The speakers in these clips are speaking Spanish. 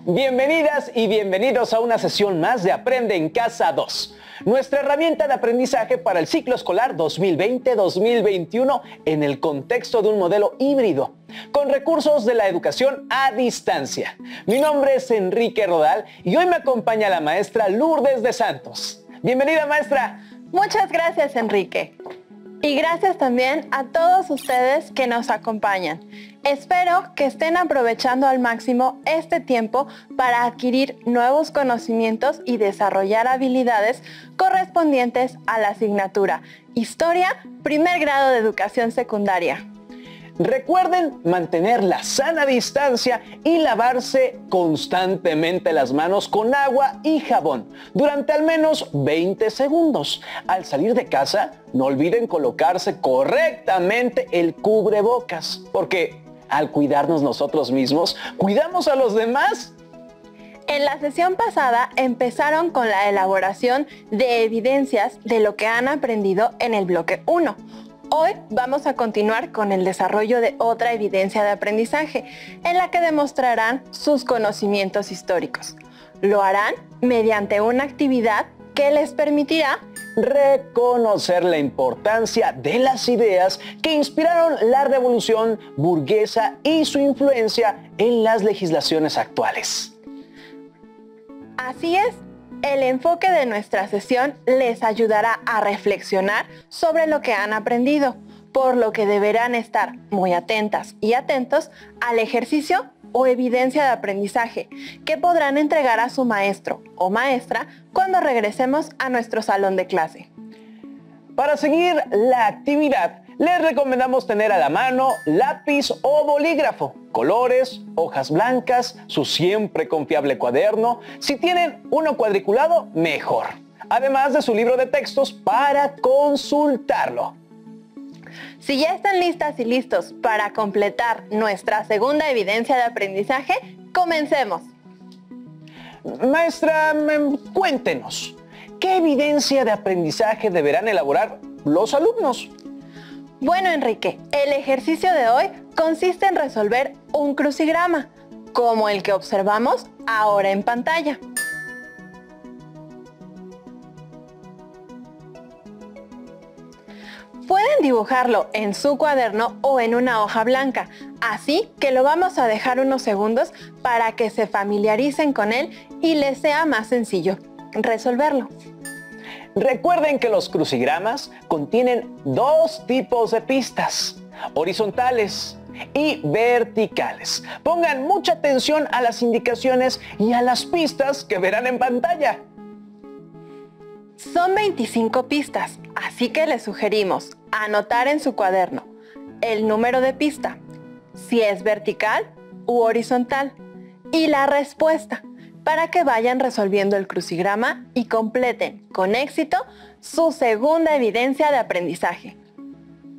Bienvenidas y bienvenidos a una sesión más de Aprende en Casa 2, nuestra herramienta de aprendizaje para el ciclo escolar 2020-2021 en el contexto de un modelo híbrido, con recursos de la educación a distancia. Mi nombre es Enrique Rodal y hoy me acompaña la maestra Lourdes de Santos. Bienvenida, maestra. Muchas gracias, Enrique. Y gracias también a todos ustedes que nos acompañan. Espero que estén aprovechando al máximo este tiempo para adquirir nuevos conocimientos y desarrollar habilidades correspondientes a la asignatura Historia, primer grado de educación secundaria. Recuerden mantener la sana distancia y lavarse constantemente las manos con agua y jabón durante al menos 20 segundos. Al salir de casa, no olviden colocarse correctamente el cubrebocas, porque al cuidarnos nosotros mismos, ¿cuidamos a los demás? En la sesión pasada empezaron con la elaboración de evidencias de lo que han aprendido en el bloque 1. Hoy vamos a continuar con el desarrollo de otra evidencia de aprendizaje, en la que demostrarán sus conocimientos históricos. Lo harán mediante una actividad que les permitirá reconocer la importancia de las ideas que inspiraron la revolución burguesa y su influencia en las legislaciones actuales. Así es. El enfoque de nuestra sesión les ayudará a reflexionar sobre lo que han aprendido, por lo que deberán estar muy atentas y atentos al ejercicio o evidencia de aprendizaje que podrán entregar a su maestro o maestra cuando regresemos a nuestro salón de clase. Para seguir la actividad, les recomendamos tener a la mano lápiz o bolígrafo, colores, hojas blancas, su siempre confiable cuaderno. Si tienen uno cuadriculado, mejor. Además de su libro de textos para consultarlo. Si ya están listas y listos para completar nuestra segunda evidencia de aprendizaje, comencemos. Maestra, cuéntenos, ¿qué evidencia de aprendizaje deberán elaborar los alumnos? Bueno, Enrique, el ejercicio de hoy consiste en resolver un crucigrama, como el que observamos ahora en pantalla. Pueden dibujarlo en su cuaderno o en una hoja blanca, así que lo vamos a dejar unos segundos para que se familiaricen con él y les sea más sencillo resolverlo. Recuerden que los crucigramas contienen dos tipos de pistas, horizontales y verticales. Pongan mucha atención a las indicaciones y a las pistas que verán en pantalla. Son 25 pistas, así que les sugerimos anotar en su cuaderno el número de pista, si es vertical u horizontal, y la respuesta, para que vayan resolviendo el crucigrama y completen con éxito su segunda evidencia de aprendizaje.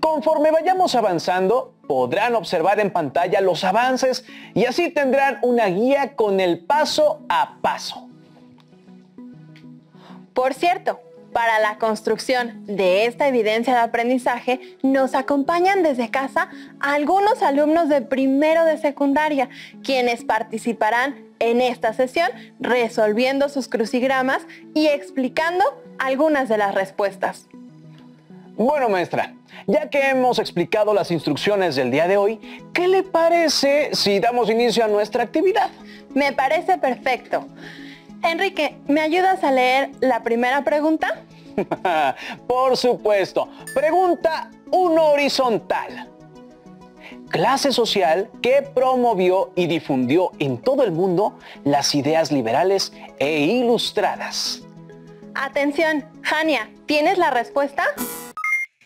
Conforme vayamos avanzando, podrán observar en pantalla los avances y así tendrán una guía con el paso a paso. Por cierto, para la construcción de esta evidencia de aprendizaje nos acompañan desde casa algunos alumnos de primero de secundaria, quienes participarán en esta sesión resolviendo sus crucigramas y explicando algunas de las respuestas. Bueno, maestra, ya que hemos explicado las instrucciones del día de hoy, ¿qué le parece si damos inicio a nuestra actividad? Me parece perfecto. Enrique, ¿me ayudas a leer la primera pregunta? Por supuesto. Pregunta 1 horizontal. Clase social que promovió y difundió en todo el mundo las ideas liberales e ilustradas. Atención, Jania, ¿tienes la respuesta?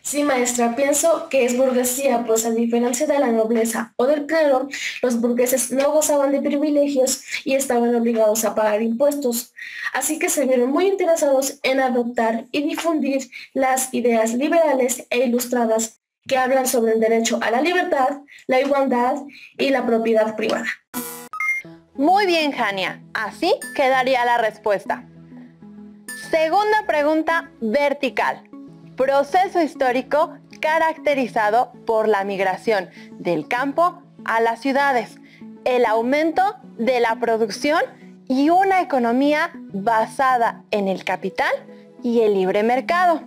Sí, maestra, pienso que es burguesía, pues a diferencia de la nobleza o del clero, los burgueses no gozaban de privilegios y estaban obligados a pagar impuestos. Así que se vieron muy interesados en adoptar y difundir las ideas liberales e ilustradas que hablan sobre el derecho a la libertad, la igualdad y la propiedad privada. Muy bien, Jania. Así quedaría la respuesta. Segunda pregunta vertical. Proceso histórico caracterizado por la migración del campo a las ciudades, el aumento de la producción y una economía basada en el capital y el libre mercado.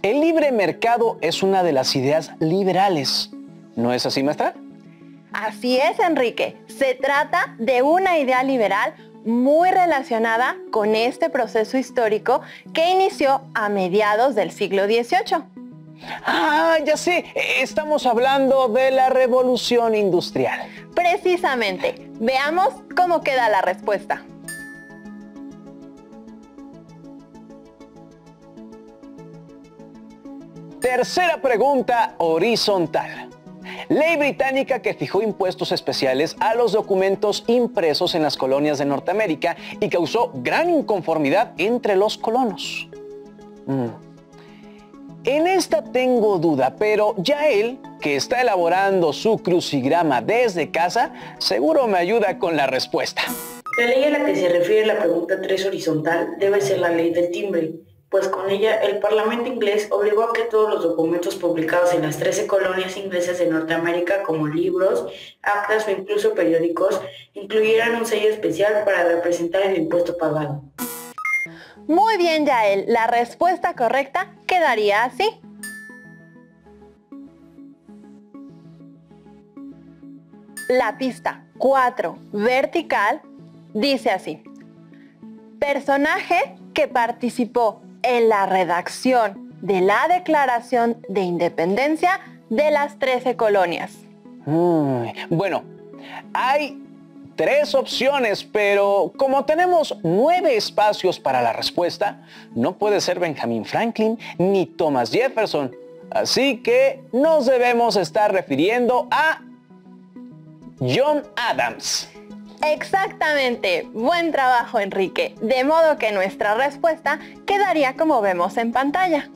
El libre mercado es una de las ideas liberales. ¿No es así, maestra? Así es, Enrique. Se trata de una idea liberal muy relacionada con este proceso histórico que inició a mediados del siglo XVIII. Ah, ya sé. Estamos hablando de la Revolución Industrial. Precisamente. Veamos cómo queda la respuesta. Tercera pregunta horizontal. Ley británica que fijó impuestos especiales a los documentos impresos en las colonias de Norteamérica y causó gran inconformidad entre los colonos. En esta tengo duda, pero Yael, que está elaborando su crucigrama desde casa, seguro me ayuda con la respuesta. La ley a la que se refiere la pregunta 3 horizontal debe ser la ley del timbre, pues con ella el Parlamento inglés obligó a que todos los documentos publicados en las 13 colonias inglesas de Norteamérica, como libros, actas o incluso periódicos, incluyeran un sello especial para representar el impuesto pagado. Muy bien, Yael. La respuesta correcta quedaría así. La pista 4, vertical, dice así. Personaje que participó en la redacción de la Declaración de Independencia de las 13 colonias. Bueno, hay 3 opciones, pero como tenemos 9 espacios para la respuesta, no puede ser Benjamin Franklin ni Thomas Jefferson. Así que nos debemos estar refiriendo a John Adams. Exactamente. Buen trabajo, Enrique. De modo que nuestra respuesta quedaría como vemos en pantalla.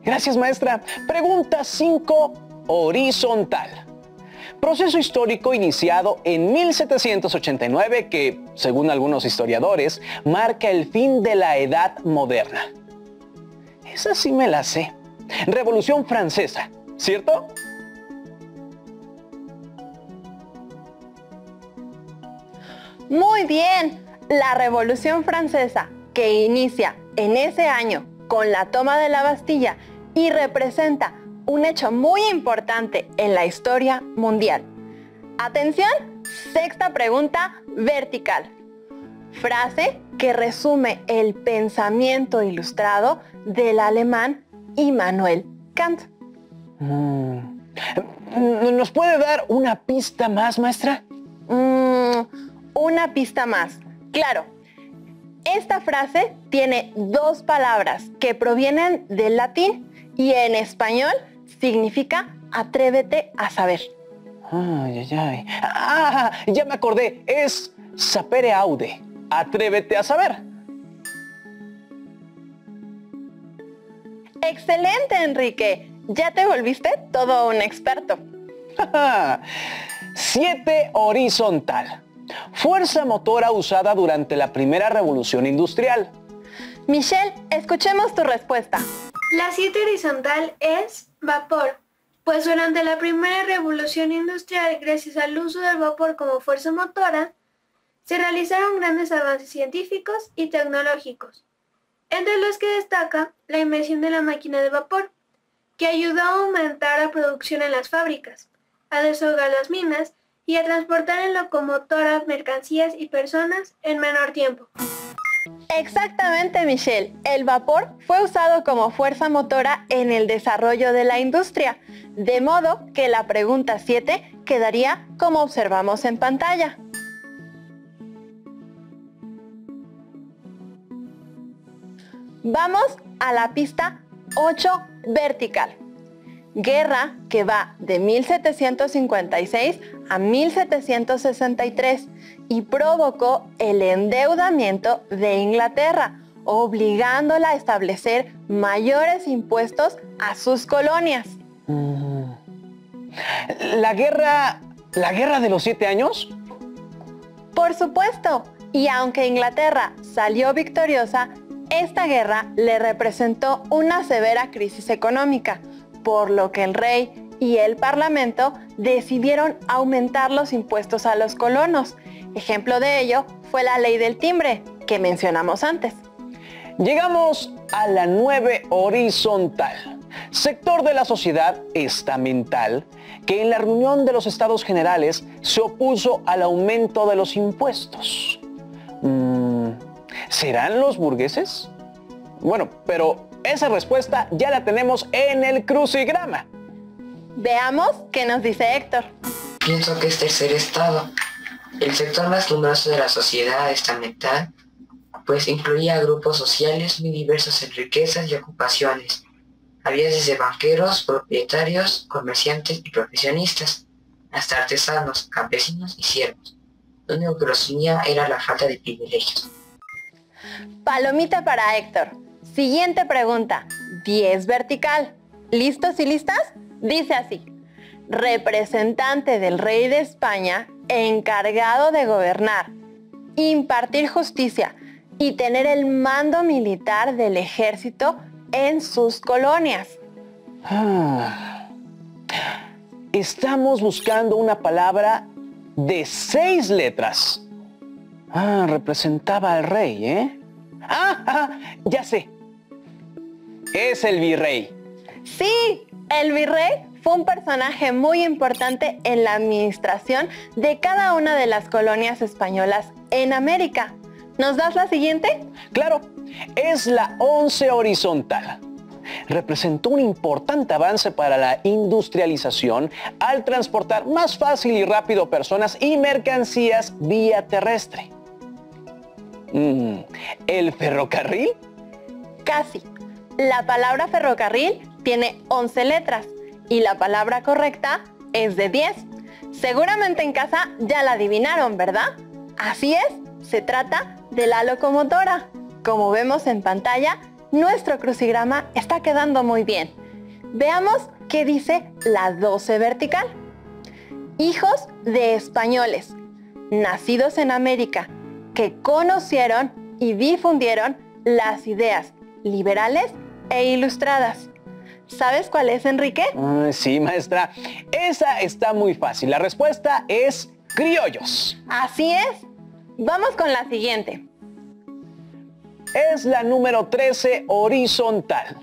Gracias, maestra. Pregunta 5, horizontal. Proceso histórico iniciado en 1789 que, según algunos historiadores, marca el fin de la Edad Moderna. Esa sí me la sé. Revolución Francesa, ¿cierto? Muy bien. La Revolución Francesa, que inicia en ese año con la toma de la Bastilla y representa un hecho muy importante en la historia mundial. Atención, sexta pregunta vertical. Frase que resume el pensamiento ilustrado del alemán Immanuel Kant. ¿Nos puede dar una pista más, maestra? Una pista más. Claro. Esta frase tiene 2 palabras que provienen del latín y en español significa atrévete a saber. Ya me acordé. Es sapere aude. Atrévete a saber. ¡Excelente, Enrique! Ya te volviste todo un experto. 7, horizontal. Fuerza motora usada durante la primera revolución industrial. Michelle, escuchemos tu respuesta. La 7 horizontal es vapor, pues durante la primera revolución industrial, gracias al uso del vapor como fuerza motora, se realizaron grandes avances científicos y tecnológicos, entre los que destaca la invención de la máquina de vapor, que ayudó a aumentar la producción en las fábricas, a desahogar las minas y a transportar en locomotora mercancías y personas en menor tiempo. Exactamente, Michelle. El vapor fue usado como fuerza motora en el desarrollo de la industria, de modo que la pregunta 7 quedaría como observamos en pantalla. Vamos a la pista 8 vertical. Guerra que va de 1756 a 1763 y provocó el endeudamiento de Inglaterra, obligándola a establecer mayores impuestos a sus colonias. ¿La guerra de los 7 años? Por supuesto, y aunque Inglaterra salió victoriosa, esta guerra le representó una severa crisis económica, por lo que el rey y el parlamento decidieron aumentar los impuestos a los colonos. Ejemplo de ello fue la ley del timbre, que mencionamos antes. Llegamos a la 9 horizontal, sector de la sociedad estamental que en la reunión de los Estados Generales se opuso al aumento de los impuestos. ¿Serán los burgueses? Bueno, pero esa respuesta ya la tenemos en el crucigrama. Veamos qué nos dice Héctor. Pienso que es tercer estado, el sector más numeroso de la sociedad estamental, pues incluía grupos sociales muy diversos en riquezas y ocupaciones. Había desde banqueros, propietarios, comerciantes y profesionistas, hasta artesanos, campesinos y siervos. Lo único que los unía era la falta de privilegios. Palomita para Héctor. Siguiente pregunta, 10 vertical. ¿Listos y listas? Dice así: representante del rey de España, encargado de gobernar, impartir justicia y tener el mando militar del ejército en sus colonias. Estamos buscando una palabra de 6 letras. Representaba al rey, ¿eh? Ya sé. Es el virrey. Sí, el virrey fue un personaje muy importante en la administración de cada una de las colonias españolas en América. ¿Nos das la siguiente? Claro, es la 11 horizontal. Representó un importante avance para la industrialización al transportar más fácil y rápido personas y mercancías vía terrestre. ¿El ferrocarril? Casi. La palabra ferrocarril tiene 11 letras y la palabra correcta es de 10. Seguramente en casa ya la adivinaron, ¿verdad? Así es, se trata de la locomotora. Como vemos en pantalla, nuestro crucigrama está quedando muy bien. Veamos qué dice la 12 vertical. Hijos de españoles, nacidos en América, que conocieron y difundieron las ideas liberales e ilustradas. ¿Sabes cuál es, Enrique? Sí, maestra. Esa está muy fácil. La respuesta es criollos. Así es. Vamos con la siguiente. Es la número 13 horizontal.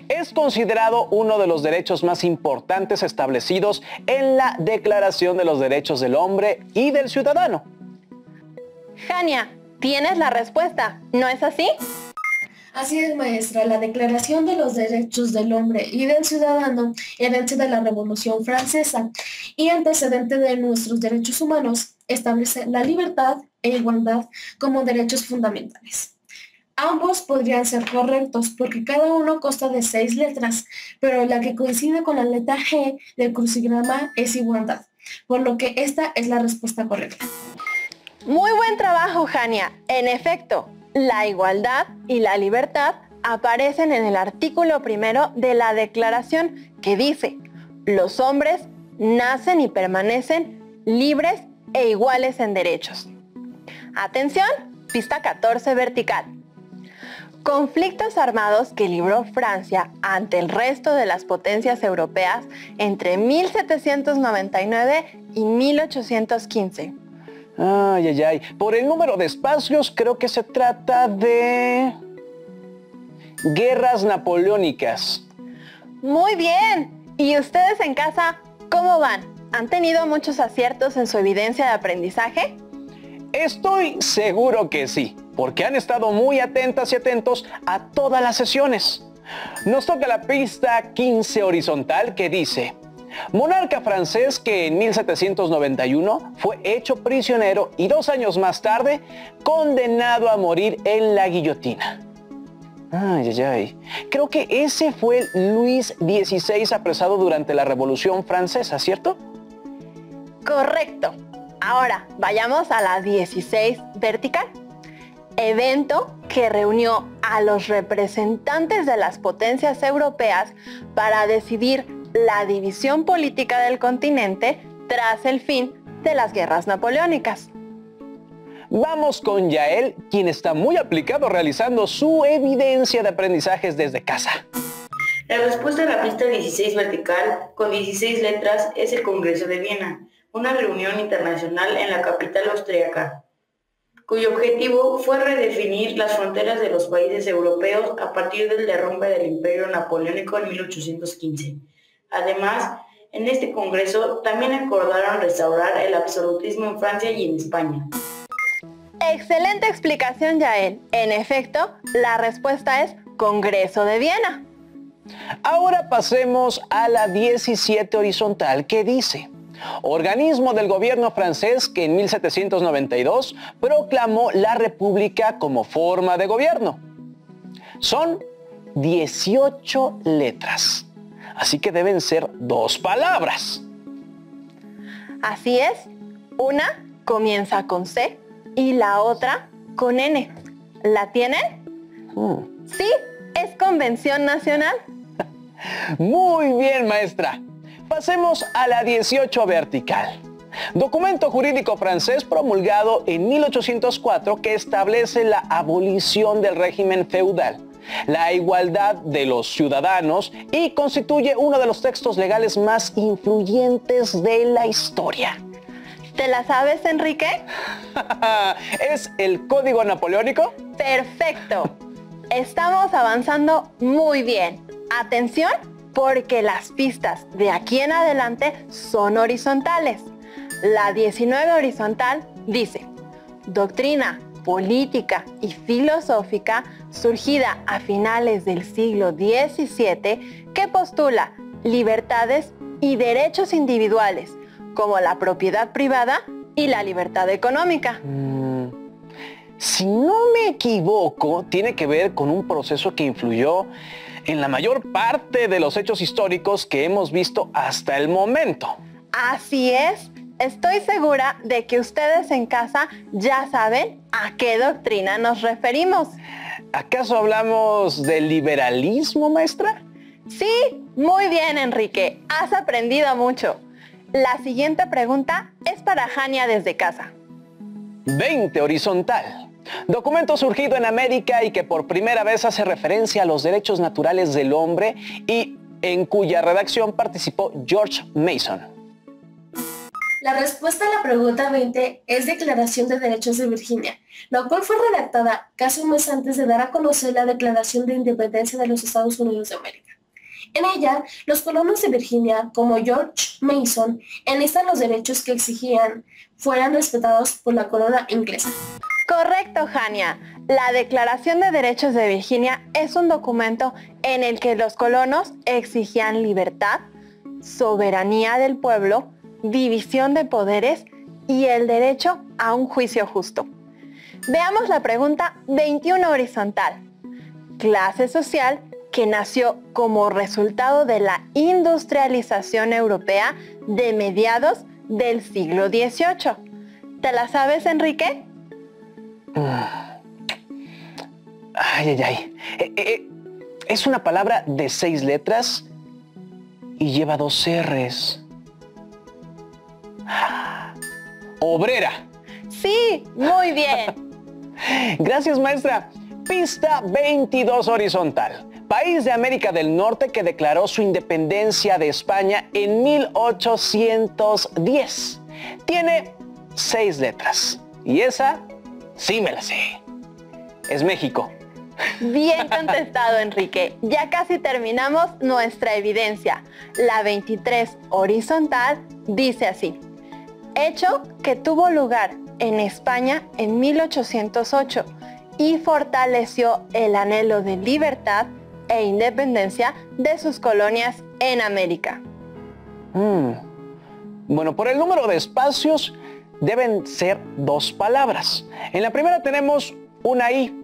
Es considerado uno de los derechos más importantes establecidos en la Declaración de los Derechos del Hombre y del Ciudadano. Jania, tienes la respuesta, ¿no es así? Así es, maestra. La Declaración de los Derechos del Hombre y del Ciudadano, herencia de la Revolución Francesa y antecedente de nuestros derechos humanos, establece la libertad e igualdad como derechos fundamentales. Ambos podrían ser correctos porque cada uno consta de 6 letras, pero la que coincide con la letra G del crucigrama es igualdad, por lo que esta es la respuesta correcta. Muy buen trabajo, Jania. En efecto, la igualdad y la libertad aparecen en el artículo 1 de la Declaración, que dice: los hombres nacen y permanecen libres e iguales en derechos. Atención, pista 14 vertical. Conflictos armados que libró Francia ante el resto de las potencias europeas entre 1799 y 1815. Ay. Por el número de espacios creo que se trata de guerras napoleónicas. Muy bien. ¿Y ustedes en casa cómo van? ¿Han tenido muchos aciertos en su evidencia de aprendizaje? Estoy seguro que sí, porque han estado muy atentas y atentos a todas las sesiones. Nos toca la pista 15 horizontal que dice: monarca francés que en 1791 fue hecho prisionero y 2 años más tarde condenado a morir en la guillotina. Ay. Creo que ese fue Luis XVI apresado durante la Revolución Francesa, ¿cierto? Correcto. Ahora vayamos a la 16 vertical. Evento que reunió a los representantes de las potencias europeas para decidir la división política del continente tras el fin de las guerras napoleónicas. Vamos con Yael, quien está muy aplicado realizando su evidencia de aprendizajes desde casa. La respuesta a la pista 16 vertical, con 16 letras, es el Congreso de Viena, una reunión internacional en la capital austríaca, cuyo objetivo fue redefinir las fronteras de los países europeos a partir del derrumbe del Imperio Napoleónico en 1815. Además, en este congreso también acordaron restaurar el absolutismo en Francia y en España. Excelente explicación, Yael. En efecto, la respuesta es Congreso de Viena. Ahora pasemos a la 17 horizontal, que dice: organismo del gobierno francés que en 1792 proclamó la república como forma de gobierno. Son 18 letras, así que deben ser 2 palabras. Así es, una comienza con C y la otra con N. ¿La tienen? Sí, es Convención Nacional. Muy bien, maestra. Pasemos a la 18 vertical. Documento jurídico francés promulgado en 1804 que establece la abolición del régimen feudal, la igualdad de los ciudadanos y constituye uno de los textos legales más influyentes de la historia. ¿Te la sabes, Enrique? ¿Es el Código Napoleónico? Perfecto. Estamos avanzando muy bien. Atención, porque las pistas de aquí en adelante son horizontales. La 19 horizontal dice: doctrina política y filosófica surgida a finales del siglo XVII que postula libertades y derechos individuales como la propiedad privada y la libertad económica. Si no me equivoco, tiene que ver con un proceso que influyó en la mayor parte de los hechos históricos que hemos visto hasta el momento. Así es. Estoy segura de que ustedes en casa ya saben a qué doctrina nos referimos. ¿Acaso hablamos del liberalismo, maestra? Sí, muy bien, Enrique. Has aprendido mucho. La siguiente pregunta es para Jania desde casa. 20 horizontal. Documento surgido en América y que por primera vez hace referencia a los derechos naturales del hombre y en cuya redacción participó George Mason. La respuesta a la pregunta 20 es Declaración de Derechos de Virginia, la cual fue redactada casi un mes antes de dar a conocer la Declaración de Independencia de los Estados Unidos de América. En ella, los colonos de Virginia, como George Mason, enlistan los derechos que exigían fueran respetados por la corona inglesa. Correcto, Jania. La Declaración de Derechos de Virginia es un documento en el que los colonos exigían libertad, soberanía del pueblo, división de poderes y el derecho a un juicio justo. Veamos la pregunta 21 horizontal. Clase social que nació como resultado de la industrialización europea de mediados del siglo XVIII. ¿Te la sabes, Enrique? Es una palabra de 6 letras y lleva 2 R's. Obrera. Sí, muy bien. Gracias, maestra. Pista 22 horizontal. País de América del Norte que declaró su independencia de España en 1810. Tiene 6 letras. Y esa sí me la sé. Es México. Bien contestado, Enrique. Ya casi terminamos nuestra evidencia. La 23 horizontal dice así: hecho que tuvo lugar en España en 1808 y fortaleció el anhelo de libertad e independencia de sus colonias en América. Bueno, por el número de espacios deben ser 2 palabras. En la primera tenemos una I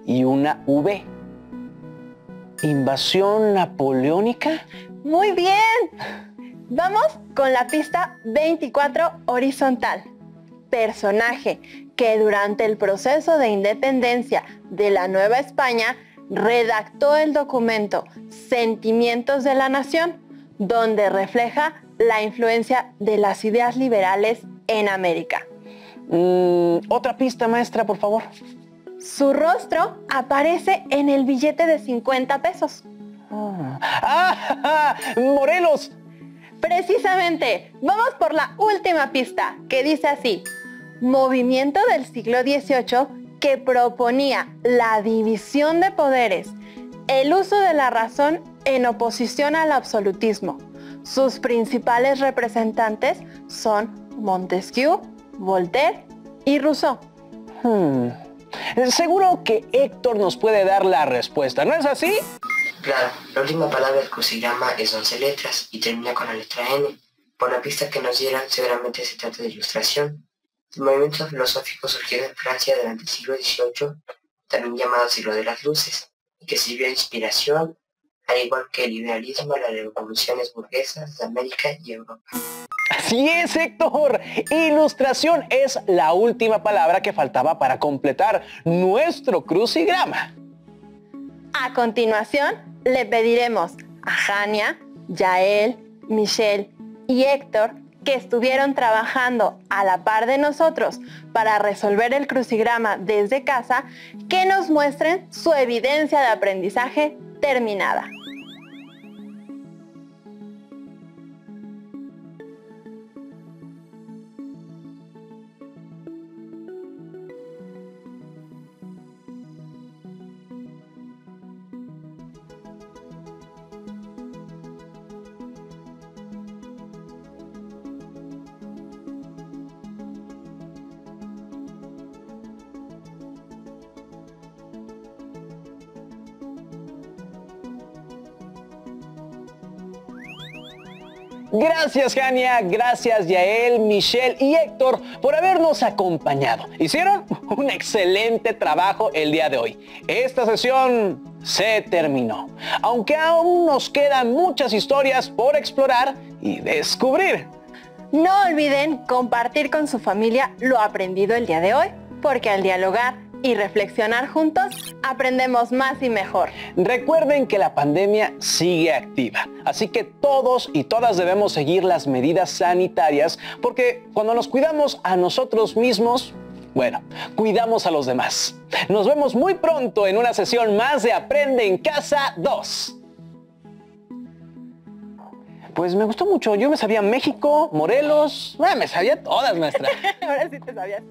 y una V. ¿Invasión napoleónica? Muy bien. Vamos con la pista 24 horizontal. Personaje que durante el proceso de independencia de la Nueva España redactó el documento Sentimientos de la Nación, donde refleja la influencia de las ideas liberales en América. Otra pista, maestra, por favor. Su rostro aparece en el billete de 50 pesos. Morelos. Precisamente, vamos por la última pista, que dice así: movimiento del siglo XVIII que proponía la división de poderes, el uso de la razón en oposición al absolutismo. Sus principales representantes son Montesquieu, Voltaire y Rousseau. Seguro que Héctor nos puede dar la respuesta, ¿no es así? Claro, la última palabra del crucigrama es 11 letras y termina con la letra N. Por la pista que nos dieron, seguramente se trata de ilustración. El movimiento filosófico surgió en Francia durante el siglo XVIII, también llamado siglo de las luces, y que sirvió de inspiración, al igual que el liberalismo, a las revoluciones burguesas de América y Europa. Así es, Héctor. Ilustración es la última palabra que faltaba para completar nuestro crucigrama. A continuación, le pediremos a Jania, Yael, Michelle y Héctor, que estuvieron trabajando a la par de nosotros para resolver el crucigrama desde casa, que nos muestren su evidencia de aprendizaje terminada. Gracias, Jania, gracias, Yael, Michelle y Héctor por habernos acompañado. Hicieron un excelente trabajo el día de hoy. Esta sesión se terminó, aunque aún nos quedan muchas historias por explorar y descubrir. No olviden compartir con su familia lo aprendido el día de hoy, porque al dialogar y reflexionar juntos, aprendemos más y mejor. Recuerden que la pandemia sigue activa, así que todos y todas debemos seguir las medidas sanitarias, porque cuando nos cuidamos a nosotros mismos, bueno, cuidamos a los demás. Nos vemos muy pronto en una sesión más de Aprende en Casa 2. Pues me gustó mucho. Yo me sabía México, Morelos, me sabía todas, maestra. Ahora sí te sabías.